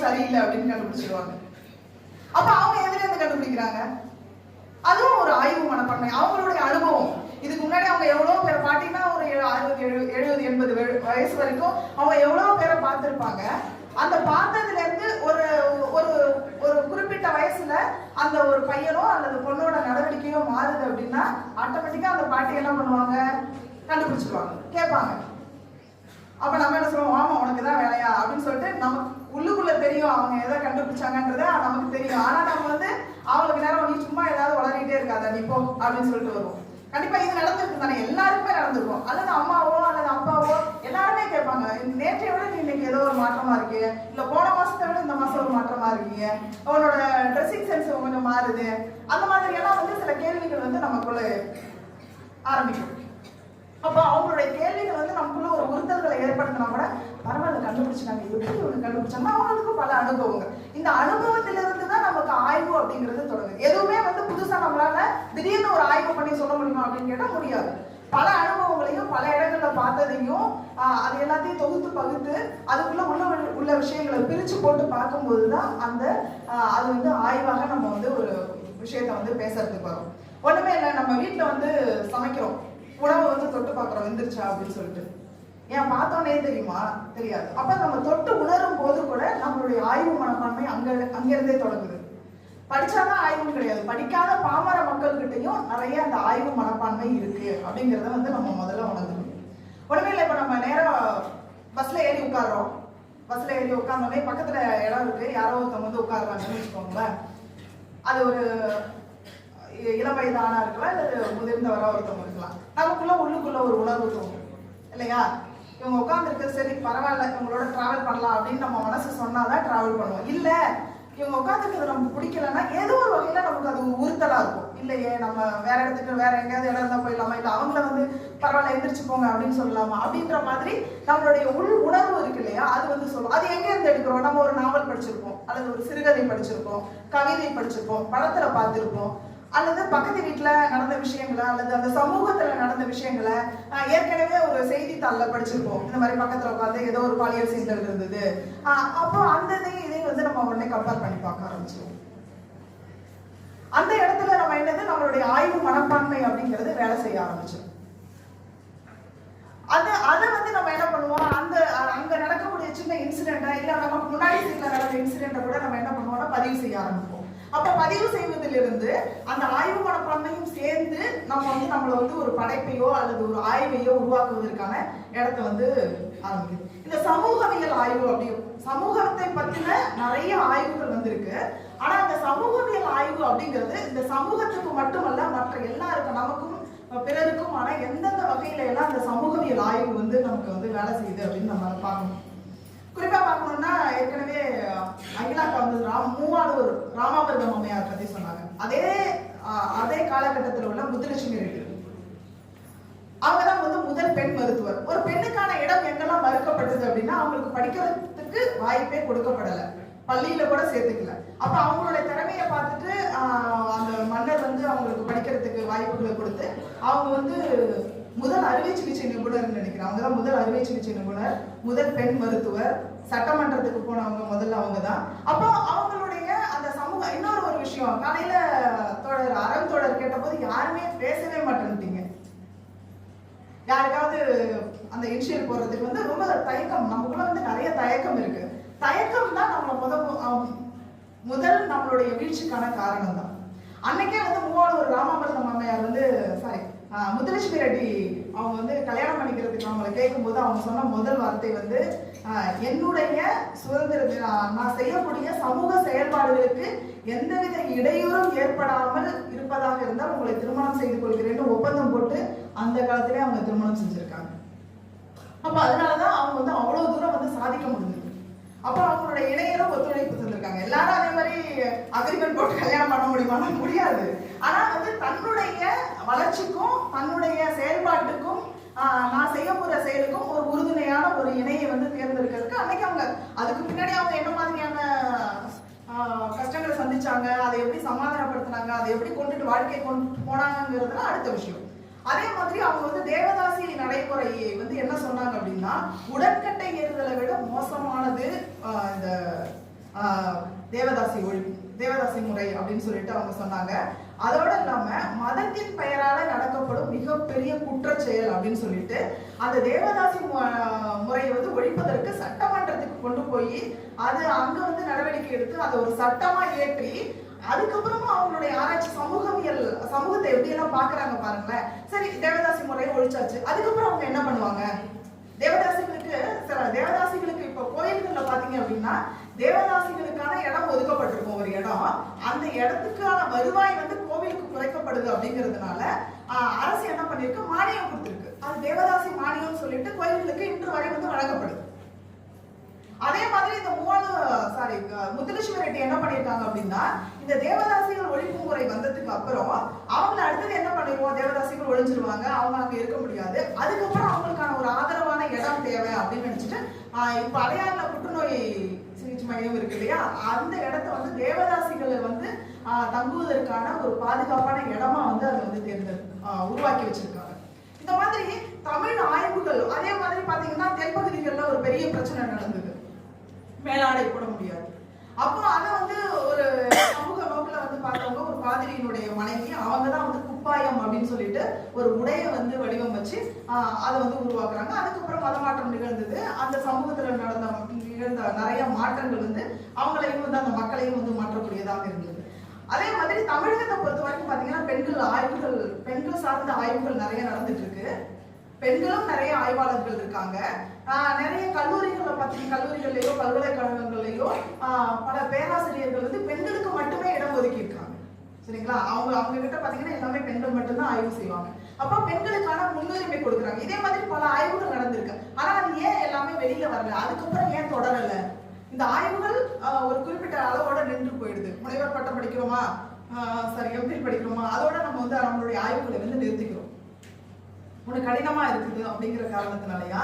சரியில்லை அப்படின்னு கண்டுபிடிச்சிருவாங்க. அப்ப அவங்க எதுல இருந்து கண்டுபிடிக்கிறாங்க? அதுவும் ஒரு ஆய்வு மனப்பான்மை, அவங்களுடைய அனுபவம். இதுக்கு முன்னாடி அவங்க எவ்வளவு பேரை பாத்தீங்கன்னா ஒரு 60 70 80 வயசு வரைக்கும் அவங்க எவ்வளவு பேரை பார்த்திருப்பாங்க. அந்த பார்த்ததுல இருந்து ஒரு ஒரு ஒரு குறிப்பிட்ட வயசுல அந்த ஒரு பையனோ அல்லது பொண்ணோட நடவடிக்கையோ மாறுது அப்படின்னா ஆட்டோமேட்டிக்கா அந்த பாட்டி என்ன பண்ணுவாங்க? கண்டுபிடிச்சிருவாங்க, கேட்பாங்க. அப்ப நம்ம என்ன சொல்லுவோம்? ஆமா, உனக்குதான் வேலையா அப்படின்னு சொல்லிட்டு நமக்கு உள்ளுக்குள்ள தெரியும் அவங்க எதை கண்டுபிடிச்சாங்கன்றது நமக்கு தெரியும். ஆனா நம்ம அவங்களுக்கு நேரம் நீ சும்மா ஏதாவது வளரிட்டே இருக்காத நீ போ அப்படின்னு சொல்லிட்டு வருவோம். கண்டிப்பா இது நடந்திருக்கு தானே, எல்லாருக்குமே நடந்திருக்கும். அல்லது அம்மாவோ அல்லது அப்பாவோ எல்லாருமே கேட்பாங்க, நேற்றைய விட நீ இன்னைக்கு ஏதோ ஒரு மாற்றமா இருக்கு, இல்ல போன மாசத்தை விட இந்த மாசம் ஒரு மாற்றமா இருக்கீங்க, அவனோட ட்ரெஸ்ஸிங் சென்ஸ் கொஞ்சம் மாறுது, அந்த மாதிரி எல்லாம் சில கேள்விகள் நமக்குள்ள ஆரம்பிக்கும். அப்போ அவங்களுடைய கேள்விகள் நமக்குள்ள ஒரு உறுத்தல்களை ஏற்படுத்தினா கூட பரவாயில்ல கண்டுபிடிச்சாங்க, எப்படி ஒன்று கண்டுபிடிச்சாங்க, அவங்களுக்கு பல அனுபவங்கள். இந்த அனுபவத்திலிருந்து தான் நமக்கு ஆய்வு அப்படிங்கிறது தொடங்குது. எதுவுமே புதுசா நம்மளால திடீர்னு ஒரு ஆய்வு பண்ணி சொல்ல முடியுமா அப்படின்னு கேட்டா முடியாது. பல அனுபவங்களையும் பல இடங்கள்ல பார்த்ததையும் அது எல்லாத்தையும் தொகுத்து பகுத்து அதுக்குள்ள உள்ள விஷயங்களை பிரிச்சு போட்டு பார்க்கும்போதுதான் அது ஆய்வாக நம்ம ஒரு விஷயத்த பேசுறதுக்கு வரும். ஒண்ணுமே இல்லை, நம்ம வீட்டுல சமைக்கிறோம், உணவை தொட்டு பார்க்குறோம் வெந்துருச்சா அப்படின்னு சொல்லிட்டு. ஏன் பார்த்தோன்னே தெரியுமா? தெரியாது. அப்ப நம்ம தொட்டு உணரும் போது கூட நம்மளுடைய ஆய்வு மனப்பான்மை அங்கிருந்தே தொடங்குது. படிச்சாதான் ஆய்வும் கிடையாது, படிக்காத பாமர மக்கள்கிட்டையும் நிறைய அந்த ஆய்வு மனப்பான்மை இருக்கு அப்படிங்கிறத நம்ம முதல்ல உணர்ந்துக்கணும். உடனே இல்லை, இப்ப நம்ம நேரம் பஸ்ல ஏறி உட்கார்றோம், பஸ்ல ஏறி உட்கார்ந்தோடனே பக்கத்துல இடம் இருக்கு, யாரோ ஒருத்தவங்க உட்காருறாங்கன்னு வச்சுக்கோங்களேன். அது ஒரு இளம் வயதானா இருக்கலாம், இல்ல முதிர்ந்தவரா ஒருத்தவங்க இருக்கலாம். நமக்குள்ள உள்ளுக்குள்ள ஒரு உணர்வு தோணும் இல்லையா? இவங்க உட்கார்ந்துருக்கு, சரி பரவாயில்ல இவங்களோட டிராவல் பண்ணலாம் அப்படின்னு நம்ம மனசு சொன்னாதான் டிராவல் பண்ணுவோம். இல்ல இவங்க உட்காந்துருக்கிறது நமக்கு பிடிக்கலன்னா ஏதோ ஒரு வகையில நமக்கு அது உறுத்தலா இருக்கும். இல்லையே நம்ம வேற இடத்துக்கு வேற எங்கேயாவது இடம் இருந்தா போயிடலாமா, இல்ல அவங்கள பரவாயில்ல எந்திரிச்சு போங்க அப்படின்னு சொல்லலாமா அப்படின்ற மாதிரி நம்மளுடைய உள் உணர்வு இருக்கு இல்லையா? அது சொல்லும். அது எங்க இருந்து எடுக்கிறோம்? நம்ம ஒரு நாவல் படிச்சிருப்போம், அல்லது ஒரு சிறுகதை படிச்சிருப்போம், கவிதை படிச்சிருப்போம், படத்துல பார்த்திருப்போம், அல்லது பக்கத்து வீட்டுல நடந்த விஷயங்களை அல்லது அந்த சமூகத்துல நடந்த விஷயங்களை ஏற்கனவே ஒரு செய்தித்தாள்ல படிச்சிருப்போம். இந்த மாதிரி பக்கத்துல உட்காந்து ஏதோ ஒரு பாலியல் சீண்டல் இருந்தது. அப்போ அந்த இதையும் நம்ம உடனே கம்பேர் பண்ணி பார்க்க ஆரம்பிச்சிருவோம். அந்த இடத்துல நம்ம நம்மளுடைய ஆய்வு மனப்பான்மை அப்படிங்கிறது வேலை செய்ய ஆரம்பிச்சோம். அதை நம்ம என்ன பண்ணுவோம்? அங்க நடக்கக்கூடிய சின்ன இன்சிடென்ட்டா இல்ல நமக்கு முன்னாடி சீட்ல நடந்த இன்சிடென்ட்டை கூட நம்ம என்ன பண்ணுவோம்னா பதிவு செய்ய ஆரம்பிப்போம். அப்ப பதிவு செய்வதிலிருந்து அந்த ஆய்வு மனப்பான்மையும் சேர்ந்து நம்ம நம்மள ஒரு படைப்பையோ அல்லது ஒரு ஆய்வையோ உருவாக்குவதற்கான இடத்தை ஆரம்பிக்குது. இந்த சமூகவியல் ஆய்வு அப்படி சமூகத்தை பத்தின நிறைய ஆய்வுகள் இருக்கு. ஆனா அந்த சமூகவியல் ஆய்வு அப்படிங்கிறது இந்த சமூகத்துக்கு மட்டுமல்ல, மற்ற எல்லாருக்கும் நமக்கும் பிறருக்கும் ஆனா எந்தெந்த வகையில எல்லாம் அந்த சமூகவியல் ஆய்வு நமக்கு வேலை செய்யுது அப்படின்னு நம்ம பார்க்கணும். குறிப்பா பார்க்கணும்னா ஏற்கனவே அகிலாக்கா மூவாளூர் ராமாமிர்தம் அம்மையார் பத்தி சொன்னாங்க. அதே காலகட்டத்தில் உள்ள முத்துலட்சுமி ரெட்டி அவங்கதான் முதல் பெண் மருத்துவர். ஒரு பெண்ணுக்கான இடம் எங்கெல்லாம் மறுக்கப்பட்டது அப்படின்னா அவங்களுக்கு படிக்கிறதுக்கு வாய்ப்பே கொடுக்கப்படல, பள்ளியில கூட சேர்த்துக்கல. அப்ப அவங்களுடைய திறமையை பார்த்துட்டு அந்த மன்னர் அவங்களுக்கு படிக்கிறதுக்கு வாய்ப்புகளை கொடுத்து அவங்க முதல் அறுவை சிகிச்சை நிபுணர் நினைக்கிறேன். அவங்கதான் முதல் அறுவை சிகிச்சை நிபுணர், முதல் பெண் மருத்துவர், சட்டமன்றத்துக்கு போனவங்க முதல்ல அவங்கதான். அப்போ அவங்களுடைய அந்த சமூக இன்னொரு விஷயம், காலையில அறம் தோழர் கேட்ட போது யாருமே பேசவே மாட்டேன்ட்டீங்க. யாருக்காவது அந்த இனிஷியல் போடுறதுக்கு ரொம்ப தயக்கம், நமக்குள்ள நிறைய தயக்கம் இருக்கு. தயக்கம் தான் நம்மள முதல் நம்மளுடைய வீழ்ச்சிக்கான காரணம் தான். அன்னைக்கே மூவாளூர் ராமாமிர்தம் அம்மையார் முத்துலட்சுமி ரெட்டி அவங்க கல்யாணம் பண்ணிக்கிறதுக்கு அவங்களை கேட்கும் போது அவங்க சொன்ன முதல் வார்த்தை என்னுடைய சுதந்திரத்தை நான் செய்யக்கூடிய சமூக செயல்பாடுகளுக்கு எந்தவித இடையூறும் ஏற்படாமல் இருப்பதாக இருந்தால் உங்களை திருமணம் செய்து கொள்கிறேன்னு ஒப்பந்தம் போட்டு அந்த காலத்திலே அவங்க திருமணம் செஞ்சிருக்காங்க. அப்ப அதனாலதான் அவங்க அவ்வளவு தூரம் சாதிக்க முடிஞ்சது. அப்ப அவங்களுடைய இணையரும் ஒத்துழைப்பு தந்திருக்காங்க. எல்லாரும் அதே மாதிரி அக்ரிமெண்ட் போட்டு கல்யாணம் பண்ண முடியுமா? முடியாது. ஆனா தன்னுடைய வளர்ச்சிக்கும் தன்னுடைய செயல்பாட்டுக்கும் நான் செய்ய போற செயலுக்கும் ஒரு உறுதுணையான ஒரு இணையை தேர்ந்தெடுக்கிறதுக்கு அன்னைக்கு அவங்க அதுக்கு பின்னாடி அவங்க என்ன மாதிரியான கஷ்டங்களை சந்திச்சாங்க, அதை எப்படி சமாதானப்படுத்தினாங்க, அதை எப்படி கொண்டுட்டு வாழ்க்கை கொண்டு போனாங்கிறதுலாம் அடுத்த விஷயம். அதே மாதிரி அவங்க தேவதாசி நடைமுறையை என்ன சொன்னாங்க அப்படின்னா, உடற்கட்டை ஏறுதலை விட மோசமானது இந்த தேவதாசி ஒழிப்பு, தேவதாசி முறை அப்படின்னு சொல்லிட்டு அவங்க சொன்னாங்க. அதோட இல்லாம மதத்தின் பெயரால நடக்கப்படும் மிகப்பெரிய குற்ற செயல் அப்படின்னு சொல்லிட்டு அந்த தேவதாசி முறையை வந்து ஒழிப்பதற்கு சட்டமன்றத்துக்கு கொண்டு போய் அது அங்க வந்து நடவடிக்கை எடுத்து அதை ஒரு சட்டமா ஏற்றி அதுக்கப்புறமா அவங்களுடைய ஆராய்ச்சி சமூகத்தை எப்படி எல்லாம் பாக்குறாங்க பாருங்களேன். சரி, தேவதாசி முறையை ஒழிச்சாச்சு. அதுக்கப்புறம் அவங்க என்ன பண்ணுவாங்க? தேவதாசிகளுக்கு இப்ப கோயில்கள்ல பாத்தீங்க அப்படின்னா தேவதாசிகளுக்கான இடம் ஒதுக்கப்பட்டிருக்கும் ஒரு இடம். அந்த இடத்துக்கான வருவாய் வந்து கோவிலுக்கு குறைக்கப்படுது அப்படிங்கிறதுனால அரசு என்ன பண்ணிருக்கு, மானியம் கொடுத்திருக்கு. அது தேவதாசி மானியம் சொல்லிட்டு கோயில்களுக்கு இன்று வரை வந்து வழங்கப்படுது. அதே மாதிரி இந்த முத்துலட்சுமி ரெட்டி என்ன பண்ணிருக்காங்க அப்படின்னா, இந்த தேவதாசிகள் ஒழிப்பு முறை வந்ததுக்கு அப்புறம் அவங்களை அடுத்தது என்ன பண்ணிடுவோம், தேவதாசிகள் ஒழிஞ்சிருவாங்க, அவங்க அங்க இருக்க முடியாது, அதுக்கப்புறம் அவங்களுக்கான ஒரு ஆதரவான இடம் தேவை அப்படின்னு நினைச்சிட்டு இப்ப அடையாறுல புற்றுநோய் சிகிச்சை மையம் இருக்கு இல்லையா, அந்த இடத்த வந்து தேவதாசிகளை வந்து தங்குவதற்கான ஒரு பாதுகாப்பான இடமா வந்து அதை வந்து உருவாக்கி வச்சிருக்காங்க. இந்த மாதிரி தமிழ் ஆய்வுகள், அதே மாதிரி பாத்தீங்கன்னா தென்பகுதிகளில் ஒரு பெரிய பிரச்சனை நடந்தது, மேலாடை போட முடியாது. அப்போ அதை வந்து ஒரு சமூக நோக்கில் வந்து பார்த்தவங்க ஒரு பாதிரியினுடைய மனைவி, அவங்க தான் வந்து குப்பாயம் அப்படின்னு சொல்லிட்டு ஒரு உடையை வந்து வடிவம் வச்சு அதை வந்து உருவாக்குறாங்க. அதுக்கப்புறம் மதமாற்றம் நிகழ்ந்தது. அந்த சமூகத்தில் நிகழ்ந்த நிறைய மாற்றங்கள் வந்து அவங்களையும் வந்து அந்த மக்களையும் வந்து மாற்றக்கூடியதாக இருந்தது. அதே மாதிரி தமிழகத்தை பொறுத்த வரைக்கும் பாத்தீங்கன்னா பெண்கள் சார்ந்த ஆய்வுகள் நிறைய நடந்துட்டு இருக்கு. பெண்களும் நிறைய ஆய்வாளர்கள் இருக்காங்க. நிறைய கல்லூரிகள்லயோ பல்கலைக்கழகங்கள்லயோ பல பேராசிரியர்கள் வந்து பெண்களுக்கு மட்டுமே இடம் ஒதுக்கி இருக்காங்க. சரிங்களா? அவங்க கிட்ட பாத்தீங்கன்னா எல்லாமே பெண்கள் மட்டும்தான் ஆய்வு செய்வாங்க. அப்ப பெண்களுக்கான முன்னுரிமை கொடுக்குறாங்க. இதே மாதிரி பல ஆய்வுகள் நடந்திருக்கு. ஆனா அது ஏன் எல்லாமே வெளியில வரல, அதுக்கப்புறம் ஏன் தொடரல? இந்த ஆய்வுகள் ஒரு குறிப்பிட்ட அளவோட நின்று போயிடுது. முனைவர் பட்டம் படிக்கிறோமா, சரி எம்பில் படிக்கிறோமா, அதோட நம்ம வந்து நம்மளுடைய ஆய்வுகளை வந்து நிறுத்திக்கிறோம். உனக்கு கடினமா இருக்குது அப்படிங்கிற காரணத்தினாலயா,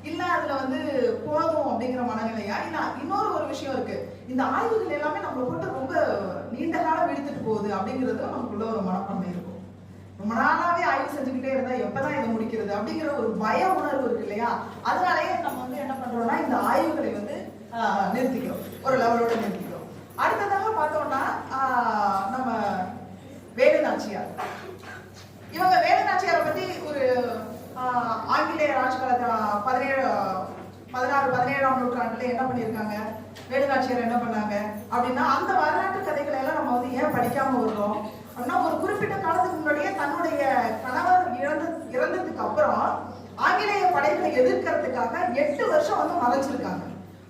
இல்ல அதுல வந்து போதும் அப்படிங்கிற மனநிலையா, இல்ல இன்னொரு ஒரு விஷயம் இருக்கு, இந்த ஆய்வுகள் எல்லாமே நம்மளை போட்டு ரொம்ப நீண்ட காலம் இழுத்துட்டு போகுது அப்படிங்கிறது நமக்குள்ள ஒரு மனப்பான்மை இருக்கும். ரொம்ப நாளாவே ஆய்வு செஞ்சுக்கிட்டே இருந்தா எப்பதான் இதை முடிக்கிறது அப்படிங்கிற ஒரு பய உணர்வு இருக்கு இல்லையா, அதனாலயே நம்ம வந்து என்ன பண்றோம்னா இந்த ஆய்வுகளை வந்து நிறுத்திக்கிறோம், ஒரு லெவலோட நிறுத்திக்கிறோம். அடுத்ததாக பார்த்தோம்னா நம்ம வேலு நாச்சியார். இவங்க வேலு நாச்சியாரை பத்தி ஒரு ஆங்கிலேய ராஜ்காலத்துல 17ஆம் நூற்றாண்டுல என்ன பண்ணிருக்காங்க, வேலு நாச்சியார் என்ன பண்ணாங்க அப்படின்னா, அந்த வரலாற்று கதைகளை எல்லாம் நம்ம வந்து ஏன் படிக்காம வருவோம் அப்படின்னா, ஒரு குறிப்பிட்ட காலத்துக்கு முன்னாடியே தன்னுடைய கணவர் இறந்ததுக்கு அப்புறம் ஆங்கிலேய படைகளை எதிர்க்கிறதுக்காக 8 வருஷம் வந்து மறைச்சிருக்காங்க.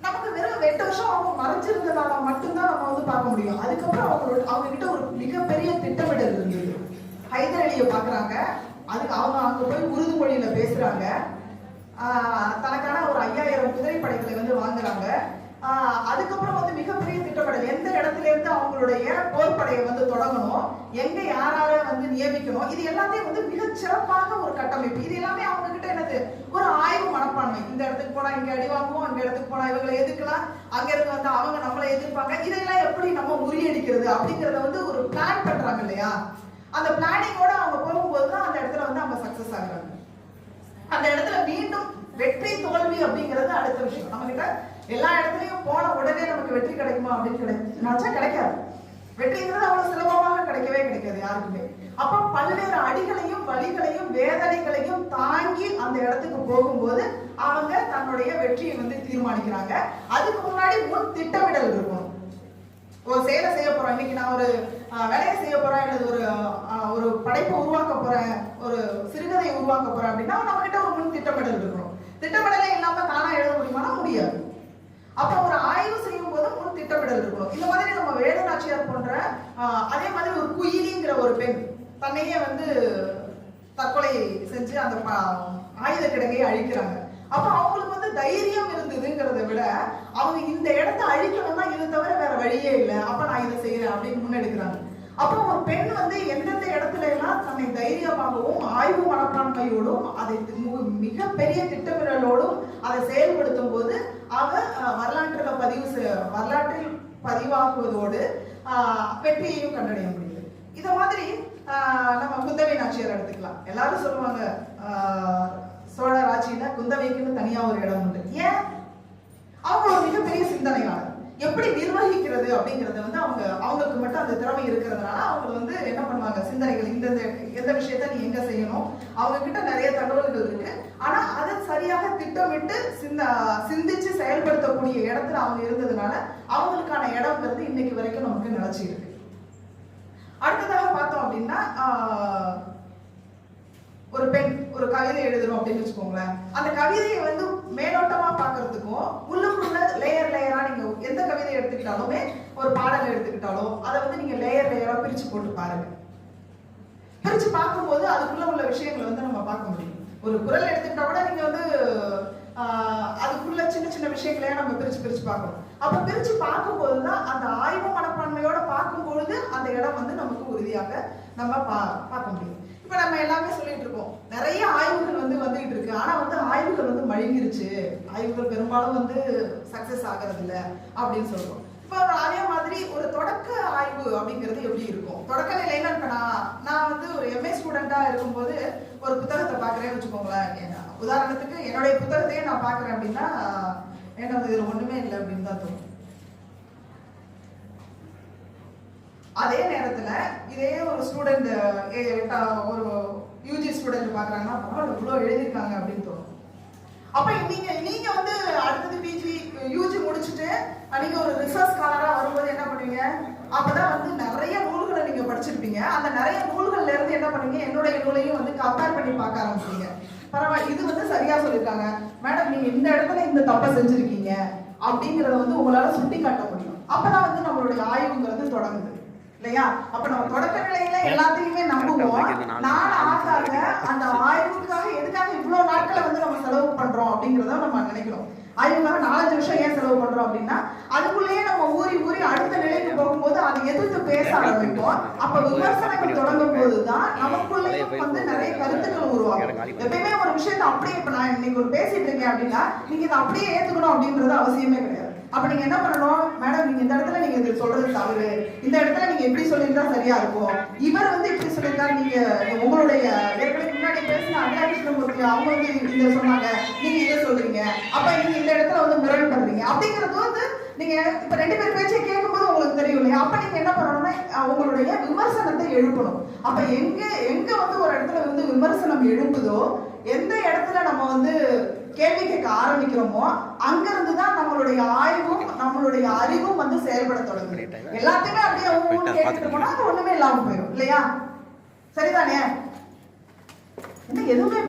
நமக்கு வெறும் 8 வருஷம் அவங்க மறைஞ்சிருந்ததால மட்டும்தான் நம்ம வந்து பார்க்க முடியும். அதுக்கப்புறம் அவங்க கிட்ட ஒரு மிகப்பெரிய திட்டமிடல் இருந்தது. ஹைதர் அலியை பாக்குறாங்க, அதுக்கு அவங்க அங்க போய் உருது மொழியில பேசுறாங்க, தனக்கான ஒரு 5000 குதிரை படைகளை வந்து வாங்குறாங்க. அதுக்கப்புறம் வந்து மிகப்பெரிய திட்டமிடல், எந்த இடத்துல இருந்து அவங்களுடைய போர்படையை வந்து தொடங்கணும், எங்க யாரால வந்து நியமிக்கணும், இது எல்லாத்தையும் வந்து மிக சிறப்பாக ஒரு கட்டமைப்பு. இது எல்லாமே அவங்க கிட்ட என்னது, ஒரு ஆய்வு மனப்பான்மை. இந்த இடத்துக்கு போனா இங்க அடி வாங்குவோம், இந்த இடத்துக்கு போனா இவங்களை எதிர்க்கலாம், அங்க இருந்து வந்து அவங்க நம்மளை எதிர்ப்பாங்க, இதெல்லாம் எப்படி நம்ம முறியடிக்கிறது அப்படிங்கறத வந்து ஒரு பிளான் பண்றாங்க இல்லையா. அந்த பிளானிங்கோட அவங்க போகும்போது தான் அந்த இடத்துல வந்து அவங்க சக்சஸ் ஆகுறாங்க. அந்த இடத்துல மீண்டும் வெற்றி தோல்வி அப்படிங்கிறது அடுத்த விஷயம். நம்ம கிட்ட எல்லா இடத்துலயும் போன உடனே நமக்கு வெற்றி கிடைக்குமா அப்படின்னு நினைச்சா கிடைக்காது. வெற்றிங்கிறது அவ்வளவு சுலபமாக கிடைக்காது யாருக்குமே. அப்ப பல்வேறு அடிகளையும் வலிகளையும் வேதனைகளையும் தாங்கி அந்த இடத்துக்கு போகும்போது அவங்க தன்னுடைய வெற்றியை வந்து தீர்மானிக்கிறாங்க. அதுக்கு முன்னாடி முன் திட்டமிடல் இருக்கணும். ஒரு செயலை செய்ய போறோம், இன்னைக்கு நான் ஒரு வேலையை செய்ய போறேன், அல்லது ஒரு படைப்பை உருவாக்க போறேன், ஒரு சிறுகதையை உருவாக்க போறேன் அப்படின்னா நம்ம கிட்ட ஒரு முன் திட்டமிடல் இருக்கணும். திட்டமிடலே இல்லாம தானா எழுத முடியுமானா முடியாது. அப்ப ஒரு ஆய்வு செய்யும் போது முன் திட்டமிடல் இருக்கணும். இந்த மாதிரி நம்ம வேலு நாச்சியார் போன்ற அதே மாதிரி ஒரு குயிலிங்கிற ஒரு பெண் தன்னையே வந்து தற்கொலை செஞ்சு அந்த ஆயுத கிடங்கையை அழிக்கிறாங்க. அப்ப அவங்களுக்கு வந்து தைரியம் இருந்ததுங்கிறத விட அவங்க இந்த இடத்த அழிக்கணும்னா இதை தவிர வேற வழியே இல்லை, அப்ப நான் இதை செய்யறேன் அப்படின்னு முன்னெடுக்கிறாங்க. அப்போ ஒரு பெண் வந்து எந்தெந்த இடத்துல எல்லாம் தன்னை தைரியமாகவும் ஆய்வு மனப்பான்மையோடும் அதை மிகப்பெரிய திட்டமிடலோடும் அதை செயல்படுத்தும் போது அவ வரலாற்றில் பதிவாகுவதோடு வெற்றியையும் கண்டடைய முடியுது. இத மாதிரி நம்ம குந்தவை நாச்சியார் எடுத்துக்கலாம். எல்லாரும் சொல்லுவாங்க சோழர் ஆட்சியில குந்தவைக்குன்னு தனியா ஒரு இடம் உண்டு. ஏன்? அவங்க ஒரு மிகப்பெரிய சிந்தனையாளர். எப்படி நிர்வகிக்கிறது அப்படிங்கறது வந்து அவங்களுக்கு மட்டும் அந்த திறமை இருக்கிறதுனால அவங்க வந்து என்ன பண்ணுவாங்க, சிந்தனைகள் இந்த எந்த விஷயத்த நீ எங்க செய்யணும், அவங்க கிட்ட நிறைய தகவல்கள் இருக்கு. ஆனா அதை சரியாக திட்டமிட்டு சிந்திச்சு செயல்படுத்தக்கூடிய இடத்துல அவங்க இருந்ததுனால அவங்களுக்கான இடம்ங்கிறது இன்னைக்கு வரைக்கும் நமக்கு நிலைச்சு இருக்கு. அடுத்ததாக பார்த்தோம் அப்படின்னா, ஒரு பெண் ஒரு கவிதை எழுதணும் அப்படின்னு வச்சுக்கோங்களேன். அந்த கவிதையை வந்து மேலோட்டமா பாக்குறதுக்கும் உள்ளுக்குள்ள லேயர் லேயரா நீங்க எந்த கவிதை எடுத்துக்கிட்டாலுமே ஒரு பாடல் எடுத்துக்கிட்டாலும் அதை வந்து நீங்க லேயர் லேயரா பிரிச்சு போட்டு பாருங்க. பிரிச்சு பார்க்கும்போது அதுக்குள்ள உள்ள விஷயங்களை வந்து நம்ம பார்க்க முடியும். ஒரு குரல் எடுத்துக்கிட்டா கூட நீங்க வந்து அதுக்குள்ள சின்ன சின்ன விஷயங்களையே நம்ம பிரிச்சு பார்க்கணும். அப்ப பிரிச்சு பார்க்கும்போதுதான் அந்த ஆய்வு மனப்பான்மையோட பார்க்கும் பொழுது அந்த இடம் வந்து நமக்கு உறுதியாக நம்ம பார்க்க முடியும். இப்ப நம்ம எல்லாமே சொல்லிட்டு இருக்கோம், நிறைய ஆய்வுகள் வந்து வந்துகிட்டு இருக்கு. ஆனா வந்து ஆய்வுகள் வந்து மழுங்கிருச்சு, ஆய்வுகள் பெரும்பாலும் வந்து சக்சஸ் ஆகிறது இல்லை அப்படின்னு சொல்றோம். இப்போ அதே மாதிரி ஒரு தொடக்க ஆய்வு அப்படிங்கிறது எப்படி இருக்கும்? தொடக்க நிலையில இப்ப நான் வந்து ஒரு MA ஸ்டூடெண்டா இருக்கும்போது ஒரு புத்தகத்தை பாக்குறேன்னு வச்சுக்கோங்களேன். உதாரணத்துக்கு என்னுடைய புத்தகத்தையே நான் பாக்குறேன் அப்படின்னா என்ன இதுல ஒண்ணுமே இல்லை அப்படின்னு தான் தோணும். அதே நேரத்துல இதே ஒரு ஸ்டூடெண்ட் ஒரு UG ஸ்டூடெண்ட் பாக்குறாங்கன்னா பரவாயில்ல இவ்வளவு எழுதியிருக்காங்க அப்படின்னு தோணும். அப்ப நீங்க வந்து அடுத்தது PG UG முடிச்சுட்டு நீங்க ஒரு ரிசர்ச் ஸ்காலரா வரும்போது என்ன பண்ணுவீங்க, அப்பதான் வந்து நிறைய நூல்களை நீங்க படிச்சிருப்பீங்க. அந்த நிறைய நூல்கள்ல இருந்து என்ன பண்ணுவீங்க, என்னுடைய நூலையும் வந்து கம்பேர் பண்ணி பார்க்க ஆரம்பிச்சீங்க. பரவாயில்ல இது வந்து சரியா சொல்லியிருக்காங்க மேடம், நீங்க இந்த இடத்துல இந்த தப்பை செஞ்சிருக்கீங்க அப்படிங்கறத வந்து உங்களால சுட்டி காட்ட முடியும். அப்பதான் வந்து நம்மளுடைய ஆய்வுங்கிறது தொடங்குது இல்லையா? அப்ப நம்ம தொடக்க நிலையில எல்லாத்தையுமே நம்புவோம். நாள் ஆக அந்த ஆய்வுக்காக எதுக்காக இவ்வளவு நாட்களை வந்து நம்ம செலவு பண்றோம் அப்படிங்கறத நம்ம நினைக்கிறோம். ஆய்வுக்காக 4-5 வருஷம் ஏன் செலவு பண்றோம் அப்படின்னா அதுக்குள்ளேயே நம்ம ஊறி அடுத்த நிலைக்கு போகும்போது அதை எதிர்த்து பேச ஆரம்பிப்போம். அப்ப விமர்சனங்கள் தொடங்கும் போதுதான் நமக்குள்ளேயும் வந்து நிறைய கருத்துக்கள் உருவாகும். எப்பயுமே ஒரு விஷயத்தை அப்படியே இப்ப நான் இன்னைக்கு ஒரு பேசிட்டு இருக்கேன் அப்படின்னா நீங்க இதை அப்படியே ஏத்துக்கணும் அப்படின்றது அவசியமே கிடையாது. அப்ப நீங்க என்ன பண்ணணும், மேடம் நீங்க இந்த இடத்துல நீங்க இது சொல்றது தவறு, இந்த இடத்துல நீங்க எப்படி சொல்லியிருந்தா சரியா இருக்கும், இவர் வந்து இப்படி சொல்லியிருக்காரு, நீங்க உங்களுடைய ஏற்கனவே முன்னாடி பேசின அகிலா கிருஷ்ணமூர்த்தி அவங்க வந்து இதை சொன்னாங்க, நீங்க இதை சொல்றீங்க, அப்ப நீங்க இந்த இடத்துல வந்து முரண் பண்றீங்க அப்படிங்கிறது வந்து நீங்க இப்ப 2 பேர் பேச்சை கேட்கும்போது உங்களுக்கு தெரியும் இல்லையா? அப்ப நீங்க என்ன பண்ணணும்னா உங்களுடைய விமர்சனத்தை எழுப்பணும். அப்ப எங்க வந்து ஒரு இடத்துல வந்து விமர்சனம் எழுப்புதோ, எந்த இடத்துல நம்ம வந்து கேள்வி கேட்க ஆரம்பிக்கிறோமோ அங்க இருந்துதான் நம்மளுடைய ஆய்வும் நம்மளுடைய அறிவும் வந்து செயல்பட தொடங்குது. எல்லாத்தையுமே அப்படியே கேட்டுட்டு போனா அது ஒண்ணுமே இல்லாம போயிடும் இல்லையா? சரிதானே? எதுவுமே